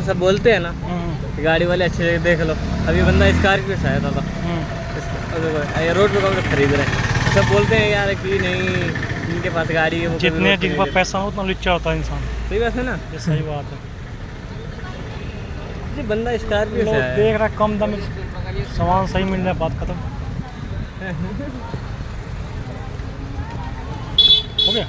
ना सब बोलते हैं ना कि गाड़ी वाले अच्छे जगह देख लो। अभी बंदा स्कॉर्पियो से आया था ये रोड पे कौन खरीद रहे हैं, सब बोलते हैं यार कि नहीं जिनके पास गाड़ी है वो जितने जिनके पास पैसा हो उतना लुच्चा होता है इंसान। सही बात है ना, ये सही बात है। ये बंदा स्कॉर्पियो से लोग आया देख रहा है कम दाम में सामान सही मिल रहा है, बात खत्म। हो गया।